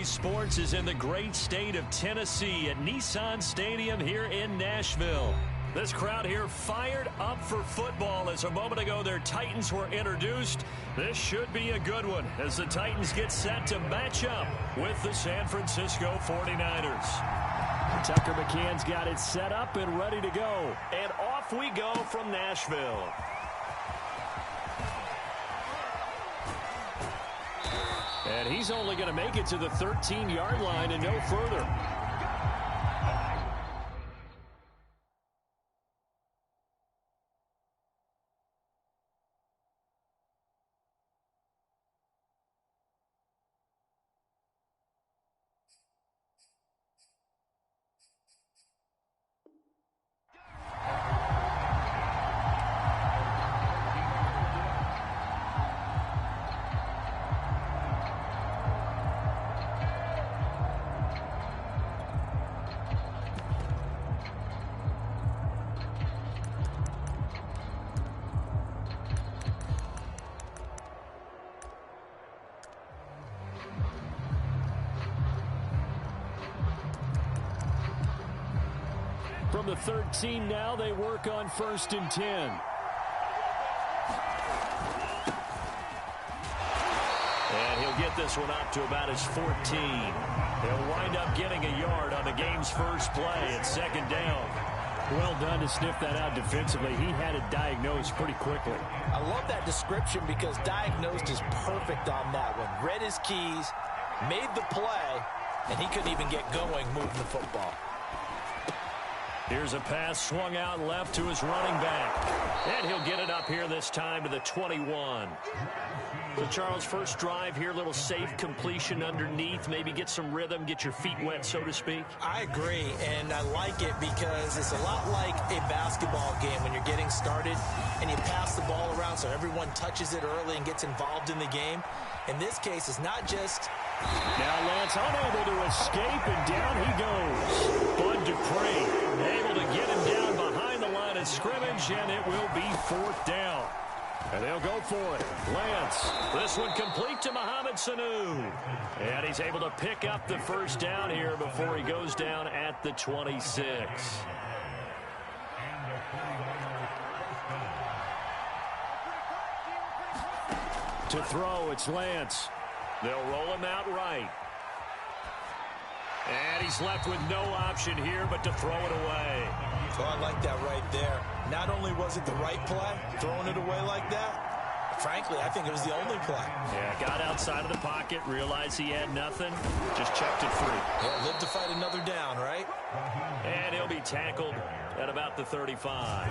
Today's sports is in the great state of Tennessee at Nissan Stadium here in Nashville. This crowd here fired up for football as a moment ago their Titans were introduced. This should be a good one as the Titans get set to match up with the San Francisco 49ers. Tucker McCann's got it set up and ready to go. And off we go from Nashville. And he's only going to make it to the 13-yard line and no further. From the 13 now, they work on 1st and 10. And he'll get this one up to about his 14. He'll wind up getting a yard on the game's first play at 2nd down. Well done to sniff that out defensively. He had it diagnosed pretty quickly. I love that description because diagnosed is perfect on that one. Read his keys, made the play, and he couldn't even get going moving the football. Here's a pass swung out left to his running back. And he'll get it up here this time to the 21. So, Charles, first drive here, little safe completion underneath. Maybe get some rhythm, get your feet wet, so to speak. I agree, and I like it because it's a lot like a basketball game when you're getting started and you pass the ball around so everyone touches it early and gets involved in the game. In this case, it's not just... Now Lance unable to escape, and down he goes. Bud Dupree able to get him down behind the line of scrimmage, and it will be 4th down. And they'll go for it. Lance, this one complete to Mohamed Sanu. And he's able to pick up the first down here before he goes down at the 26. To throw, it's Lance. They'll roll him out right. And he's left with no option here but to throw it away. Oh, I like that right there. Not only was it the right play, throwing it away like that, frankly, I think it was the only play. Yeah, got outside of the pocket, realized he had nothing, just checked it free. Yeah, live to fight another down, right? And he'll be tackled at about the 35.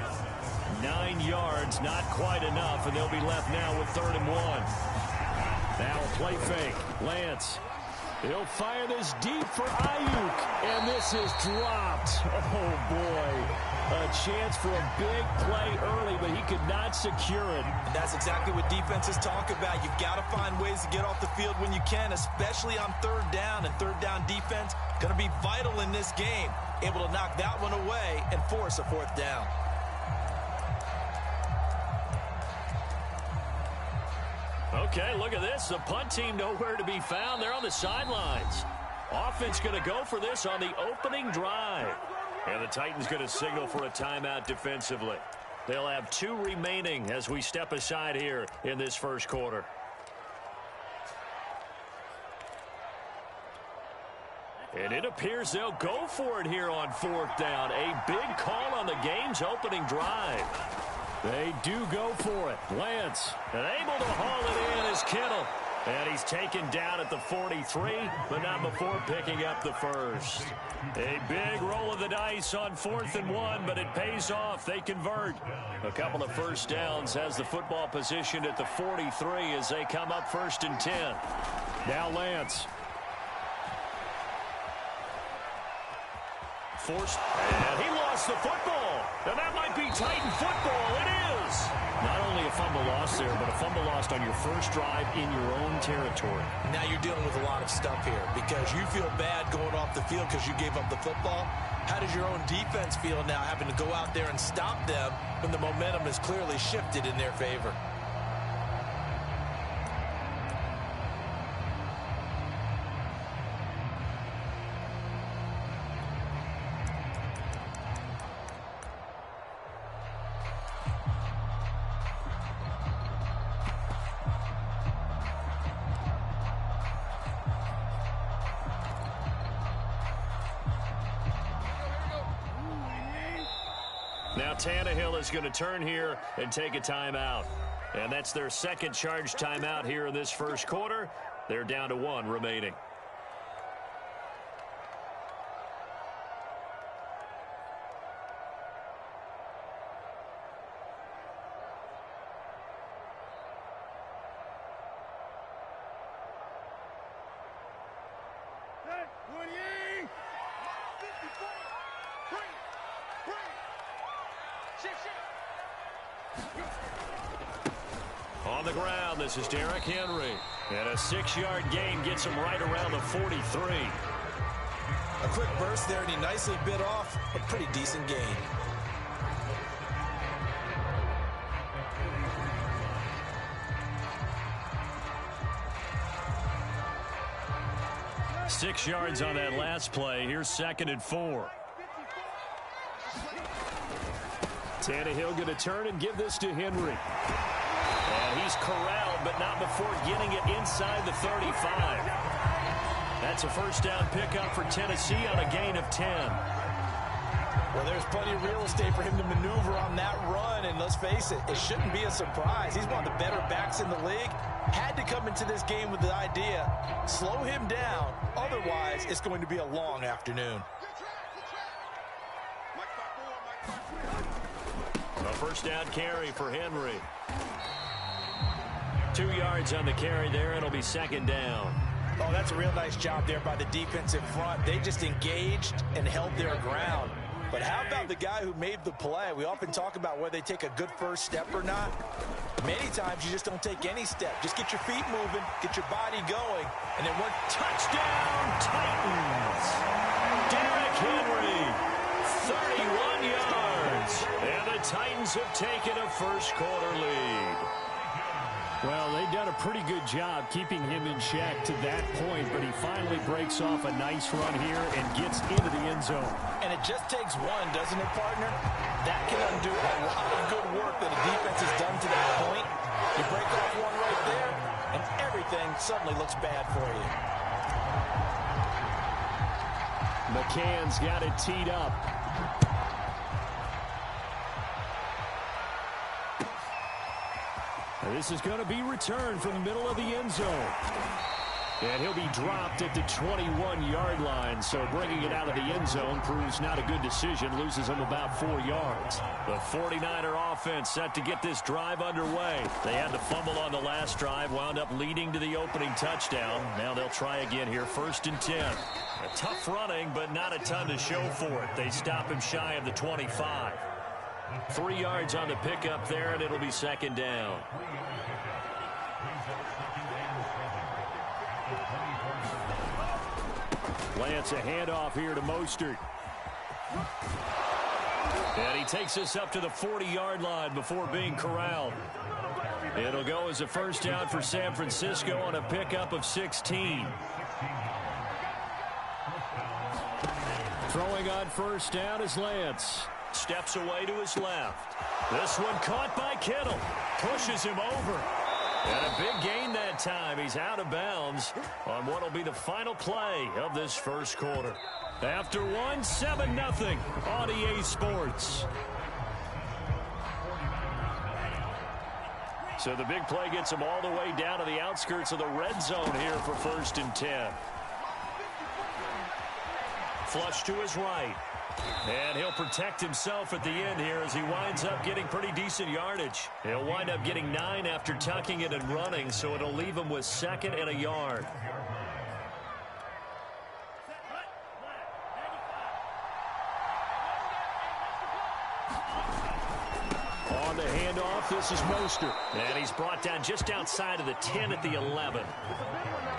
9 yards, not quite enough, and they'll be left now with 3rd and 1. Now a play fake. Lance. He'll fire this deep for Ayuk. And this is dropped. Oh, boy. A chance for a big play early, but he could not secure it. And that's exactly what defenses talk about. You've got to find ways to get off the field when you can, especially on 3rd down. And 3rd down defense going to be vital in this game. Able to knock that one away and force a 4th down. Okay, look at this. The punt team nowhere to be found. They're on the sidelines. Offense going to go for this on the opening drive. And the Titans going to signal for a timeout defensively. They'll have 2 remaining as we step aside here in this first quarter. And it appears they'll go for it here on 4th down. A big call on the game's opening drive. They do go for it. Lance, and able to haul it in is Kittle. And he's taken down at the 43, but not before picking up the first. A big roll of the dice on 4th and 1, but it pays off. They convert. A couple of first downs has the football positioned at the 43 as they come up 1st and 10. Now Lance. Forced, and he lost the football. And that might be Titan football. It is. Not only a fumble loss there, but a fumble lost on your first drive in your own territory. Now you're dealing with a lot of stuff here because you feel bad going off the field because you gave up the football. How does your own defense feel now having to go out there and stop them when the momentum is clearly shifted in their favor? Now Tannehill is going to turn here and take a timeout. And that's their second charge timeout here in this first quarter. They're down to 1 remaining. On the ground, this is Derrick Henry. And a 6-yard gain gets him right around the 43. A quick burst there, and he nicely bit off a pretty decent gain. Six yards on that last play. Here's 2nd and 4. Tannehill going to turn and give this to Henry. And he's corralled, but not before getting it inside the 35. That's a first down pickup for Tennessee on a gain of 10. Well, there's plenty of real estate for him to maneuver on that run, and let's face it, it shouldn't be a surprise. He's one of the better backs in the league. Had to come into this game with the idea, slow him down, otherwise it's going to be a long afternoon. A first down carry for Henry. 2 yards on the carry there. It'll be 2nd down. Oh, that's a real nice job there by the defensive front. They just engaged and held their ground. But how about the guy who made the play? We often talk about whether they take a good first step or not. Many times you just don't take any step. Just get your feet moving, get your body going, and then one touchdown, Titans. Derrick Henry, 31 yards. And the Titans have taken a first quarter lead. Well, they've done a pretty good job keeping him in check to that point, but he finally breaks off a nice run here and gets into the end zone. And it just takes one, doesn't it, partner? That can undo a lot of good work that a defense has done to that point. You break off one right there, and everything suddenly looks bad for you. McCann's got it teed up. This is going to be returned from the middle of the end zone. And he'll be dropped at the 21-yard line. So bringing it out of the end zone proves not a good decision. Loses him about 4 yards. The 49er offense set to get this drive underway. They had to fumble on the last drive. Wound up leading to the opening touchdown. Now they'll try again here. 1st and 10. A tough running, but not a ton to show for it. They stop him shy of the 25. 3 yards on the pickup there, and it'll be 2nd down. Lance, a handoff here to Mostert. And he takes us up to the 40-yard line before being corralled. It'll go as a first down for San Francisco on a pickup of 16. Throwing on first down is Lance. Steps away to his left. This one caught by Kittle. Pushes him over. And a big gain that time. He's out of bounds on what will be the final play of this first quarter. After one, 7-0 on EA Sports. So the big play gets him all the way down to the outskirts of the red zone here for 1st and 10. Flush to his right. And he'll protect himself at the end here as he winds up getting pretty decent yardage. He'll wind up getting 9 after tucking it and running, so it'll leave him with 2nd and a yard. On the handoff, this is Mostert. And he's brought down just outside of the 10 at the 11.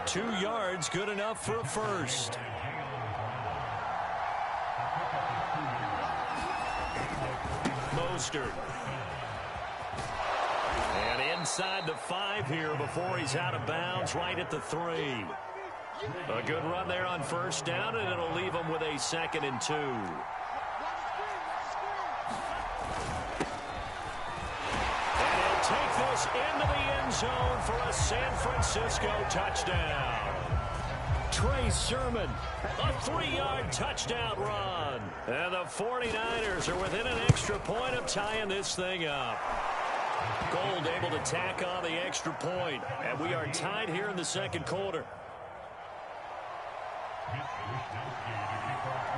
2 yards, good enough for a first. Mostert. And inside the 5 here before he's out of bounds, right at the 3. A good run there on first down, and it'll leave him with a 2nd and 2. And he'll take this into the end zone for a San Francisco touchdown. Trey Sermon, a 3-yard touchdown run. And the 49ers are within an extra point of tying this thing up. Gold able to tack on the extra point, and we are tied here in the second quarter.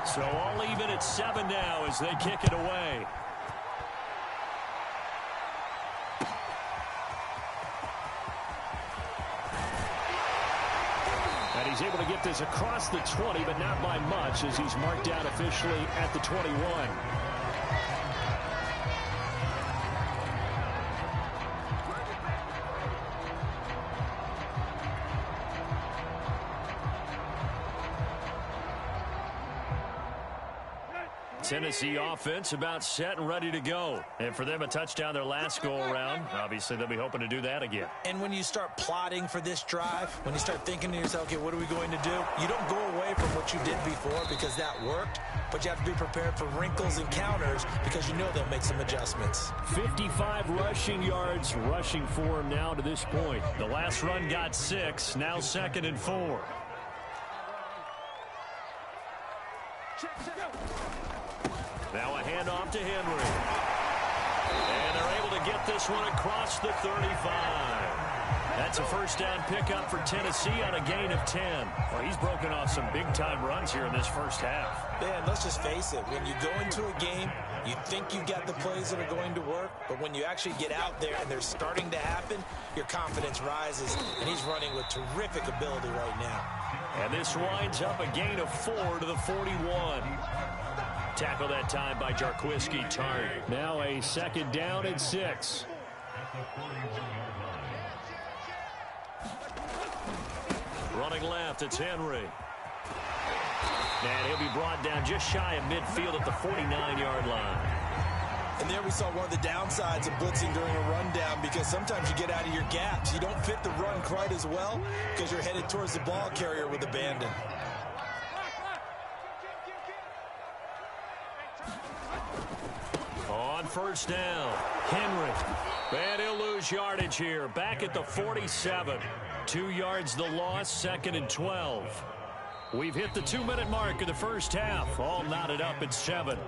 So all even at 7 now as they kick it away. And he's able to get this across the 20, but not by much as he's marked out officially at the 21. Tennessee offense about set and ready to go. And for them, a touchdown their last go-around. Obviously, they'll be hoping to do that again. And when you start plotting for this drive, when you start thinking to yourself, okay, what are we going to do? You don't go away from what you did before because that worked, but you have to be prepared for wrinkles and counters because you know they'll make some adjustments. 55 rushing yards rushing for him now to this point. The last run got 6, now 2nd and 4. Now a handoff to Henry. And they're able to get this one across the 35. That's a first down pickup for Tennessee on a gain of 10. Well, he's broken off some big-time runs here in this first half. Man, let's just face it. When you go into a game, you think you got the plays that are going to work, but when you actually get out there and they're starting to happen, your confidence rises, and he's running with terrific ability right now. And this winds up a gain of 4 to the 41. Tackle that time by Jarquiski Tartt. Now a 2nd down and 6. Running left, it's Henry. And he'll be brought down just shy of midfield at the 49-yard line. And there we saw one of the downsides of blitzing during a rundown because sometimes you get out of your gaps. You don't fit the run quite as well because you're headed towards the ball carrier with abandon. On first down, Henry. And he'll lose yardage here. Back at the 47. 2 yards the loss, 2nd and 12. We've hit the 2-minute mark of the first half. All knotted up at 7.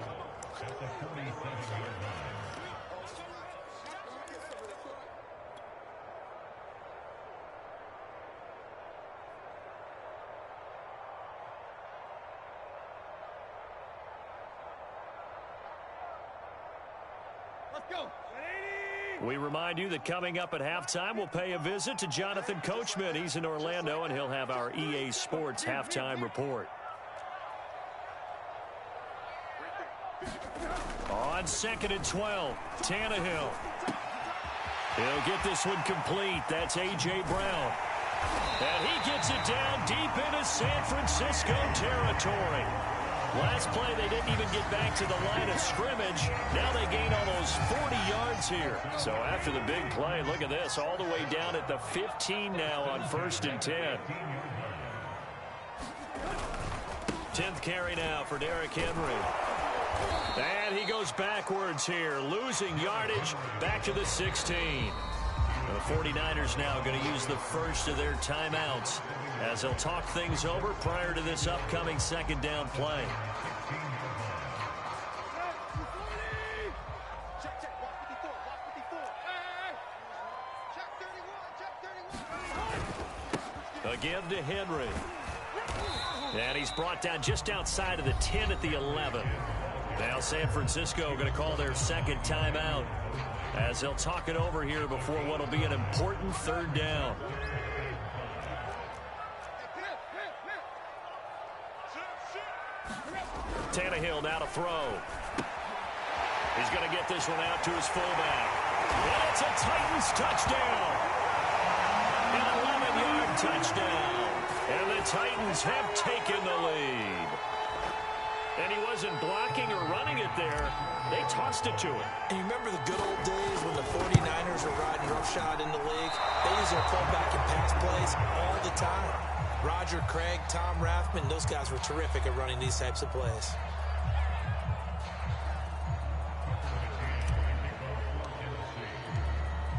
We remind you that coming up at halftime, we'll pay a visit to Jonathan Coachman. He's in Orlando, and he'll have our EA Sports halftime report. On 2nd and 12, Tannehill. He'll get this one complete. That's A.J. Brown. And he gets it down deep into San Francisco territory. Last play, they didn't even get back to the line of scrimmage. Now they gain almost 40 yards here. So after the big play, look at this, all the way down at the 15 now on 1st and 10. 10th carry now for Derrick Henry. And he goes backwards here, losing yardage back to the 16. The 49ers now going to use the first of their timeouts as they'll talk things over prior to this upcoming 2nd down play. Again to Henry. And he's brought down just outside of the 10 at the 11. Now San Francisco going to call their 2nd timeout as they'll talk it over here before what will be an important 3rd down. Tannehill now to throw. He's going to get this one out to his fullback. And it's a Titans touchdown. An 11-yard touchdown. And the Titans have taken the lead. And he wasn't blocking or running it there. They tossed it to him. And you remember the good old days when the 49ers were riding roughshod in the league? They used their fullback and pass plays all the time. Roger Craig, Tom Rathman, those guys were terrific at running these types of plays.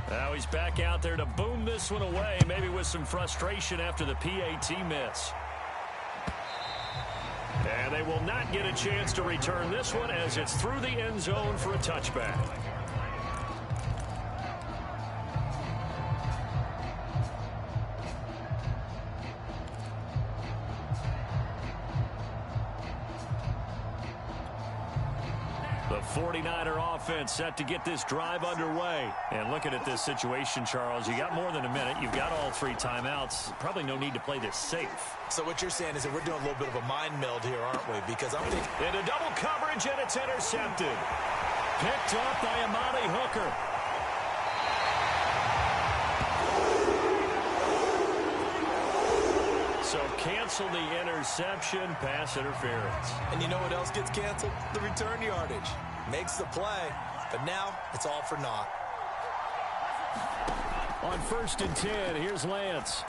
Now he's back out there to boom this one away, maybe with some frustration after the PAT miss. will not get a chance to return this one as it's through the end zone for a touchback. The 49er offense set to get this drive underway. And looking at this situation, Charles, you got more than a minute. You've got all 3 timeouts. Probably no need to play this safe. So what you're saying is that we're doing a little bit of a mind meld here, aren't we? Because I'm thinking... Into double coverage, and it's intercepted. Picked up by Amani Hooker. So cancel the interception, pass interference. And you know what else gets canceled? The return yardage. Makes the play, but now it's all for naught. On 1st and 10, here's Lance.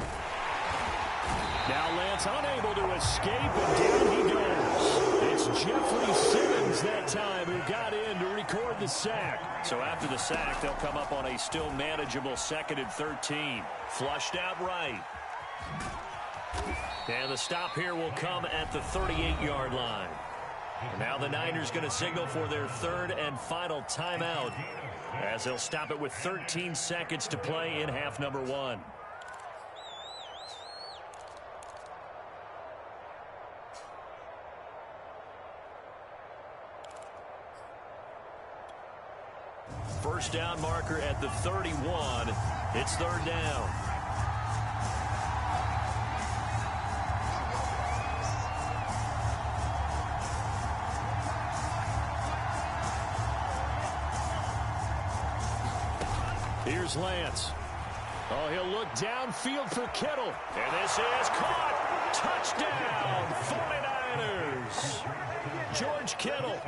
Now Lance unable to escape, and down he goes. It's Jeffrey Simmons that time who got in to record the sack. So after the sack, they'll come up on a still manageable 2nd and 13. Flushed out right. And the stop here will come at the 38-yard line. And now the Niners going to signal for their 3rd and final timeout as they'll stop it with 13 seconds to play in half number 1. First down marker at the 31. It's 3rd down. Here's Lance. Oh, he'll look downfield for Kittle. And this is caught. Touchdown, 49ers. George Kittle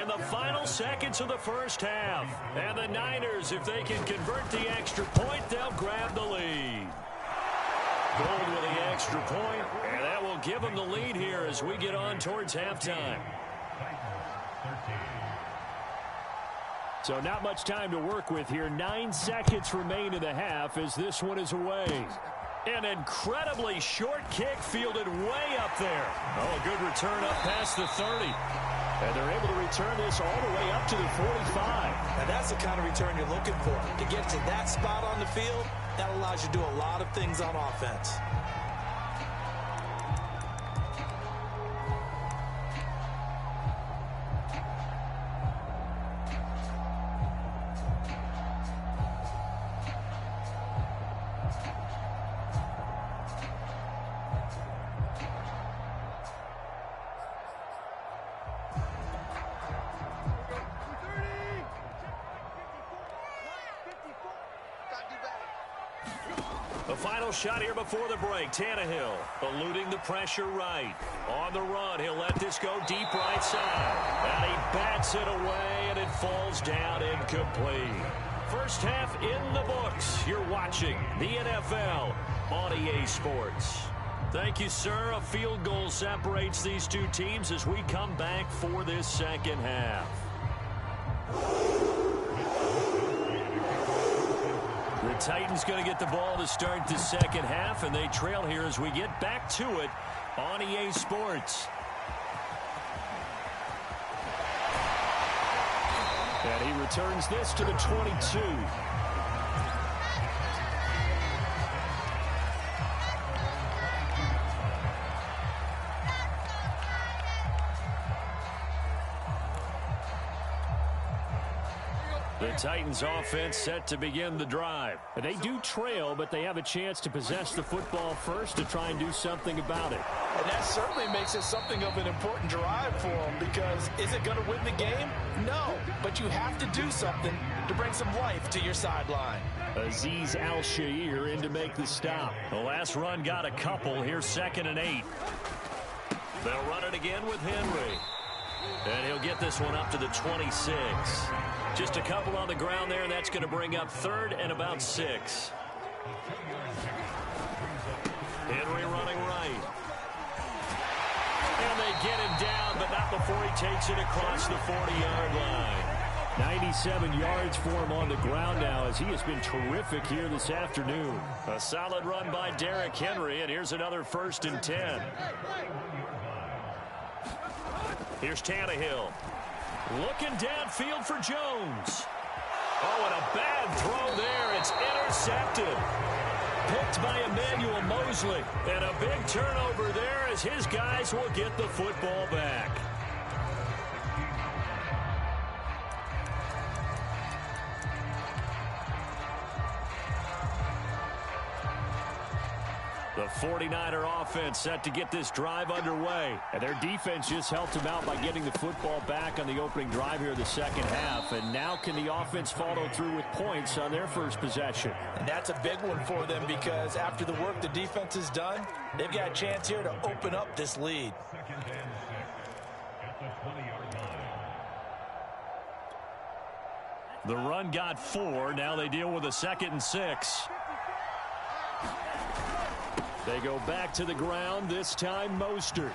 in the final seconds of the first half. And the Niners, if they can convert the extra point, they'll grab the lead. Gold with the extra point, and that will give them the lead here as we get on towards halftime. So not much time to work with here. 9 seconds remain in the half as this one is away. An incredibly short kick fielded way up there. Oh, a good return up past the 30. And they're able to return this all the way up to the 45. And that's the kind of return you're looking for. To get to that spot on the field, that allows you to do a lot of things on offense. The final shot here before the break. Tannehill eluding the pressure right. On the run, he'll let this go deep right side. And he bats it away, and it falls down incomplete. First half in the books. You're watching the NFL on EA Sports. Thank you, sir. A field goal separates these two teams as we come back for this second half. The Titans going to get the ball to start the second half, and they trail here as we get back to it on EA Sports. And he returns this to the 22. The Titans offense set to begin the drive. They do trail, but they have a chance to possess the football first to try and do something about it. And that certainly makes it something of an important drive for them, because is it going to win the game? No, but you have to do something to bring some life to your sideline. Azeez Al-Shaair in to make the stop. The last run got a couple. Here's 2nd and 8. They'll run it again with Henry. And he'll get this one up to the 26. Just a couple on the ground there, and that's going to bring up 3rd and about 6. Henry running right. And they get him down, but not before he takes it across the 40-yard line. 97 yards for him on the ground now as he has been terrific here this afternoon. A solid run by Derrick Henry, and here's another 1st and 10. Here's Tannehill. Looking downfield for Jones. Oh, and a bad throw there. It's intercepted. Picked by Emmanuel Mosley. And a big turnover there as his guys will get the football back. The 49er offense set to get this drive underway. And their defense just helped them out by getting the football back on the opening drive here in the second half. And now can the offense follow through with points on their first possession? And that's a big one for them because after the work the defense has done, they've got a chance here to open up this lead. The run got 4. Now they deal with a 2nd and 6. They go back to the ground, this time Mostert.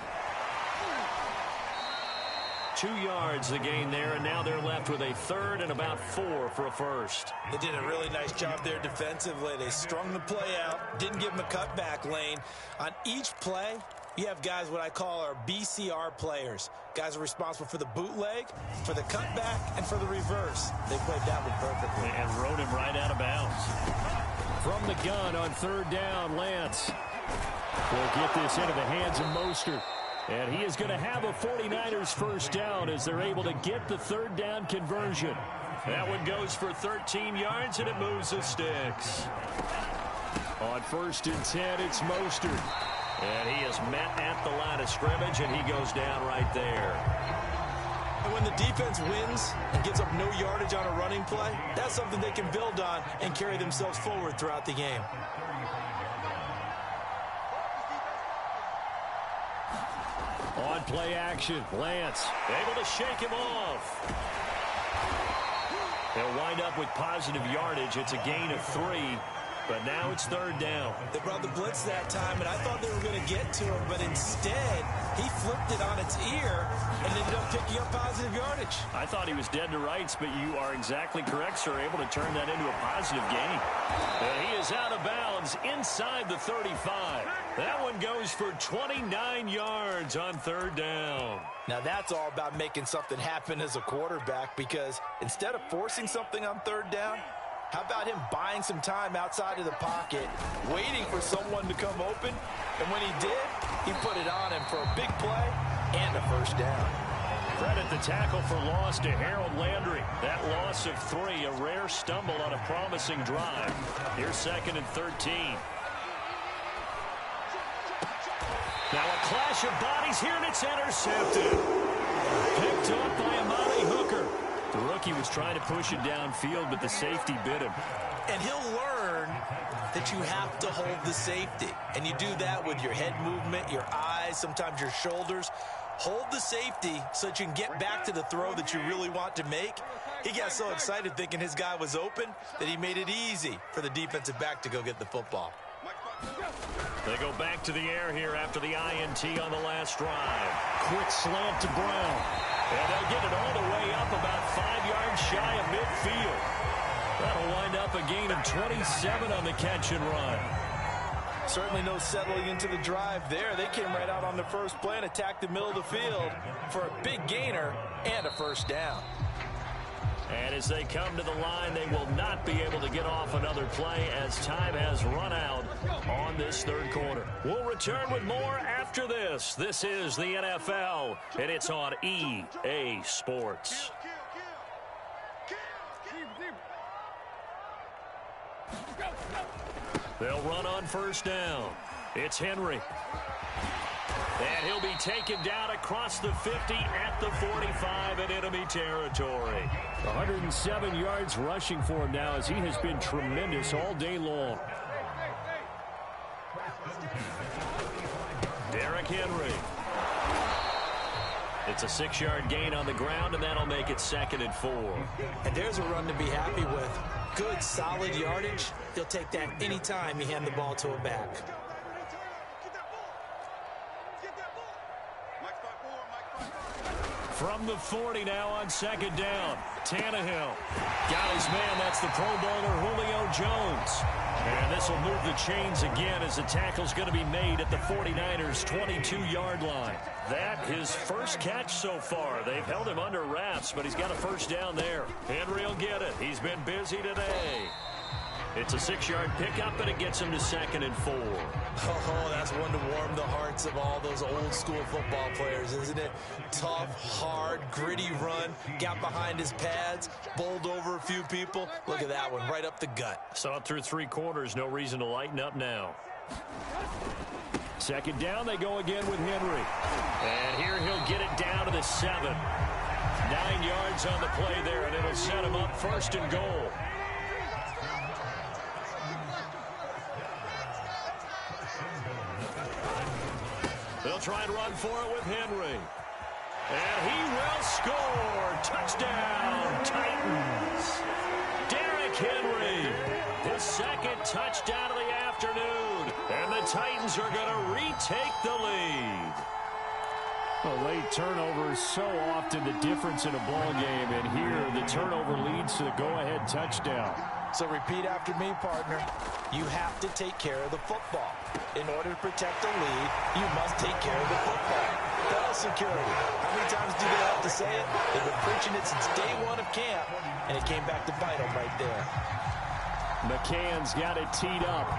2 yards the gain there, and now they're left with a 3rd and about 4 for a first. They did a really nice job there defensively. They strung the play out, didn't give them a cutback lane. On each play, you have guys what I call our BCR players. Guys are responsible for the bootleg, for the cutback, and for the reverse. They played that one perfectly. And rode him right out of bounds. From the gun on 3rd down, Lance will get this into the hands of Mostert. And he is going to have a 49ers first down as they're able to get the 3rd down conversion. That one goes for 13 yards, and it moves the sticks. On 1st and 10, it's Mostert. And he is met at the line of scrimmage, and he goes down right there. And when the defense wins and gives up no yardage on a running play, that's something they can build on and carry themselves forward throughout the game. On play action, Lance able to shake him off. They'll wind up with positive yardage. It's a gain of 3, but now it's 3rd down. They brought the blitz that time, and I thought they were going to get to him, but instead he flipped it on its ear and ended up picking up positive yardage. I thought he was dead to rights, but you are exactly correct, sir. Able to turn that into a positive gain. And he is out of bounds inside the 35. That one goes for 29 yards on 3rd down. Now that's all about making something happen as a quarterback, because instead of forcing something on 3rd down, how about him buying some time outside of the pocket, waiting for someone to come open, and when he did, he put it on him for a big play and a first down. Credit the tackle for loss to Harold Landry. That loss of 3, a rare stumble on a promising drive. Here's 2nd and 13. Now a clash of bodies here, and it's intercepted. Picked up by Amari Hooker. The rookie was trying to push it downfield, but the safety bit him. And he'll learn that you have to hold the safety. And you do that with your head movement, your eyes, sometimes your shoulders. Hold the safety so that you can get back to the throw that you really want to make. He got so excited thinking his guy was open that he made it easy for the defensive back to go get the football. They go back to the air here after the INT on the last drive. Quick slant to Brown. And they'll get it all the way up about 5 yards shy of midfield. That'll wind up a gain of 27 on the catch and run. Certainly no settling into the drive there. They came right out on the first play and attacked the middle of the field for a big gainer and a first down. And as they come to the line, they will not be able to get off another play as time has run out on this 3rd quarter. We'll return with more after this. This is the NFL, and it's on EA Sports. They'll run on 1st down. It's Henry. And he'll be taken down across the 50 at the 45 in enemy territory. 107 yards rushing for him now as he has been tremendous all day long. Derrick Henry. It's a 6-yard gain on the ground, and that'll make it 2nd and 4. And there's a run to be happy with. Good, solid yardage. He'll take that anytime you hand the ball to a back. From the 40 now on second down. Tannehill got his man. That's the Pro Bowler Julio Jones. And this will move the chains again as the tackle's going to be made at the 49ers' 22-yard line. That his first catch so far. They've held him under wraps, but he's got a first down there. Henry will get it. He's been busy today. It's a 6-yard pickup, and it gets him to 2nd and 4. Oh, that's one to warm the hearts of all those old-school football players, isn't it? Tough, hard, gritty run. Got behind his pads, bowled over a few people. Look at that one, right up the gut. Saw it through 3 quarters. No reason to lighten up now. Second down, they go again with Henry. And here he'll get it down to the 7. 9 yards on the play there, and it'll set him up 1st and goal. They'll try and run for it with Henry. And he will score. Touchdown, Titans. Derrick Henry, his 2nd touchdown of the afternoon. And the Titans are going to retake the lead. A late turnover is so often the difference in a ball game. And here, the turnover leads to the go-ahead touchdown. So repeat after me, partner. You have to take care of the football. In order to protect the lead, you must take care of the football. Bell security. How many times do they have to say it? They've been preaching it since day 1 of camp, and it came back to bite them right there. McCann's got it teed up.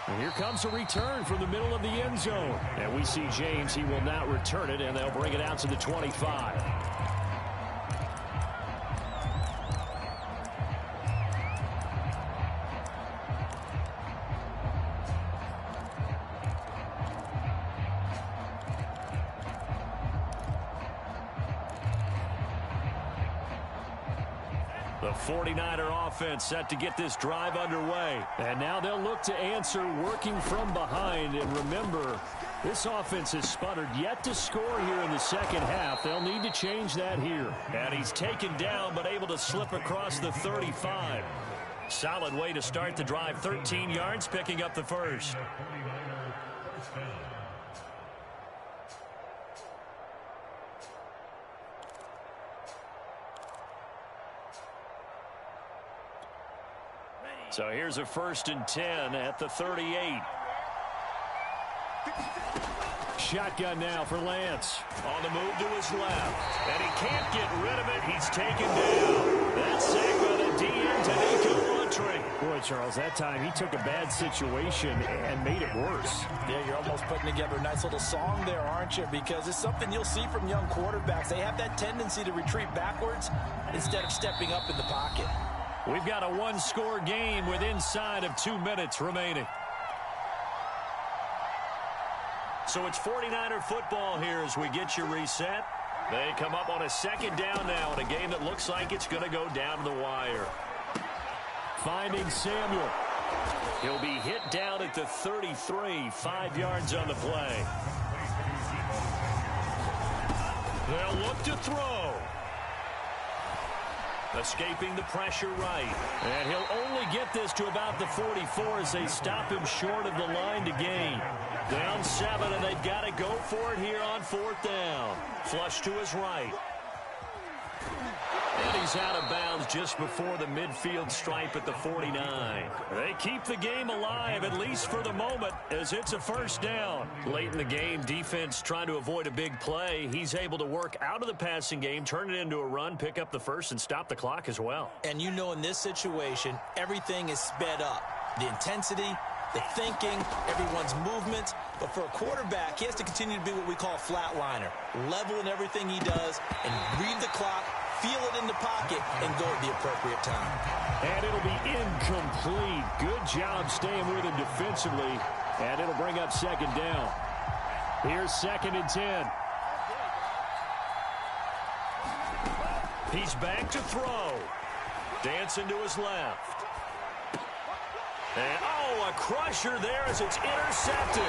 And here comes a return from the middle of the end zone. And we see James. He will not return it, and they'll bring it out to the 25. The 49er offense set to get this drive underway. And now they'll look to answer working from behind. And remember, this offense has sputtered yet to score here in the second half. They'll need to change that here. And he's taken down but able to slip across the 35. Solid way to start the drive. 13 yards, picking up the first. So here's a 1st and 10 at the 38. Shotgun now for Lance. On the move to his left. And he can't get rid of it. He's taken down. That's sacked by the DN to Nico Autry. Boy, Charles, that time he took a bad situation and made it worse. Yeah, you're almost putting together a nice little song there, aren't you? Because it's something you'll see from young quarterbacks. They have that tendency to retreat backwards instead of stepping up in the pocket. We've got a 1-score game with inside of 2 minutes remaining. So it's 49er football here as we get you reset. They come up on a 2nd down now in a game that looks like it's going to go down to the wire. Finding Samuel. He'll be hit down at the 33, 5 yards on the play. They'll look to throw. Escaping the pressure right. And he'll only get this to about the 44 as they stop him short of the line to gain. Down 7, and they've got to go for it here on 4th down. Flush to his right. And he's out of bounds just before the midfield stripe at the 49. They keep the game alive, at least for the moment, as it's a 1st down. Late in the game, defense trying to avoid a big play. He's able to work out of the passing game, turn it into a run, pick up the first, and stop the clock as well. And you know in this situation, everything is sped up. The intensity, the thinking, everyone's movement. But for a quarterback, he has to continue to be what we call a flatliner. Level in everything he does and read the clock, feel it in the pocket, and go at the appropriate time. And it'll be incomplete. Good job staying with him defensively. And it'll bring up 2nd down. Here's 2nd and 10. He's back to throw. Dancing to his left. And, a crusher there as it's intercepted.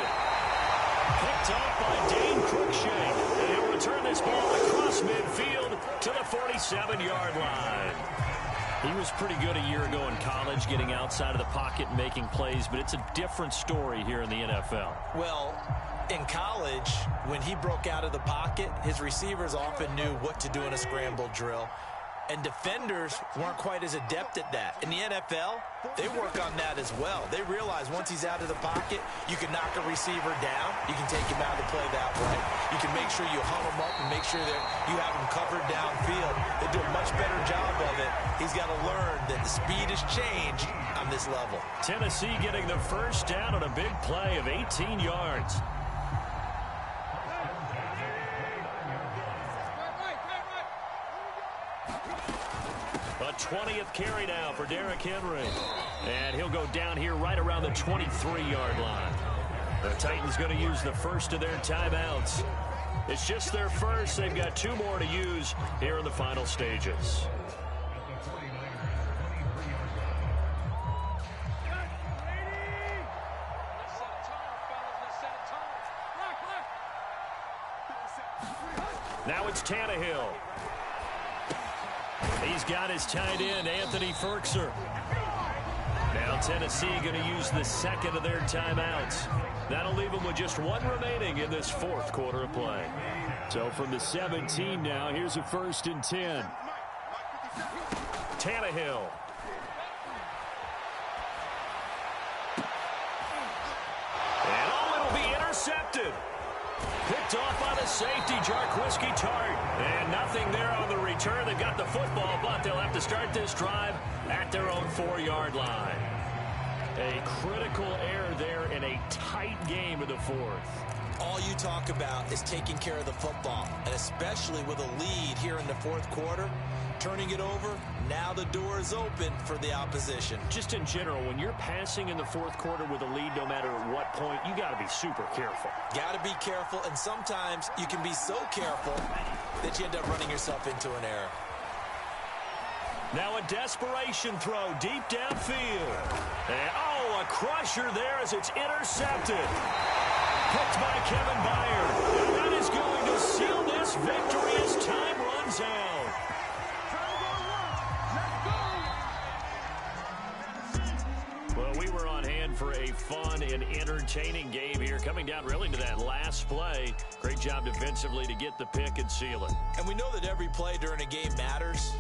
Picked up by Dane Cruikshank. And he'll return this ball across midfield to the 47-yard line. He was pretty good a year ago in college, getting outside of the pocket and making plays, but it's a different story here in the NFL. Well, in college, when he broke out of the pocket, his receivers often knew what to do in a scramble drill. And defenders weren't quite as adept at that. In the NFL, they work on that as well. They realize once he's out of the pocket, you can knock a receiver down. You can take him out of the play that way. You can make sure you hum him up and make sure that you have him covered downfield. They do a much better job of it. He's got to learn that the speed has changed on this level. Tennessee getting the first down on a big play of 18 yards. A 20th carry now for Derrick Henry. And he'll go down here right around the 23-yard line. The Titans going to use the first of their timeouts. It's just their first. They've got 2 more to use here in the final stages. Now it's Tannehill. He's got his tight end, Anthony Ferkser. Now Tennessee going to use the second of their timeouts. That'll leave them with just 1 remaining in this 4th quarter of play. So from the 17 now, here's a 1st and 10. Tannehill. And it'll be intercepted. Picked off by the safety, Jarquiski Tart. And nothing there on the return. They've got the football, but they'll have to start this drive at their own 4-yard line. A critical error there in a tight game in the 4th. All you talk about is taking care of the football, and especially with a lead here in the 4th quarter, turning it over, now the door is open for the opposition. Just in general, when you're passing in the 4th quarter with a lead, no matter at what point, you got to be super careful. Got to be careful, and sometimes you can be so careful that you end up running yourself into an error. Now a desperation throw deep downfield. And, a crusher there as it's intercepted. Picked by Kevin Byard. And that is going to seal this victory as time runs out. Well, we were on hand for a fun and entertaining game here, coming down really to that last play. Great job defensively to get the pick and seal it. And we know that every play during a game matters.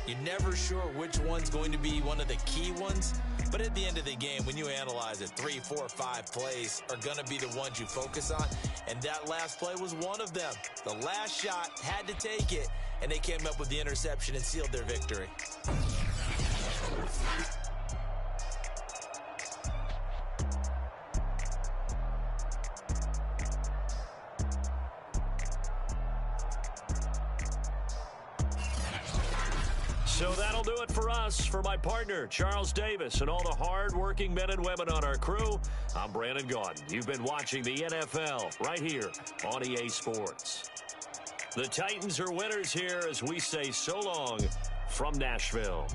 You're never sure which one's going to be one of the key ones. But at the end of the game, when you analyze it, 3, 4, 5 plays are going to be the ones you focus on. And that last play was one of them. The last shot had to take it, and they came up with the interception and sealed their victory. So that'll do it for us. For my partner, Charles Davis, and all the hard-working men and women on our crew, I'm Brandon Gaudin. You've been watching the NFL right here on EA Sports. The Titans are winners here as we say so long from Nashville.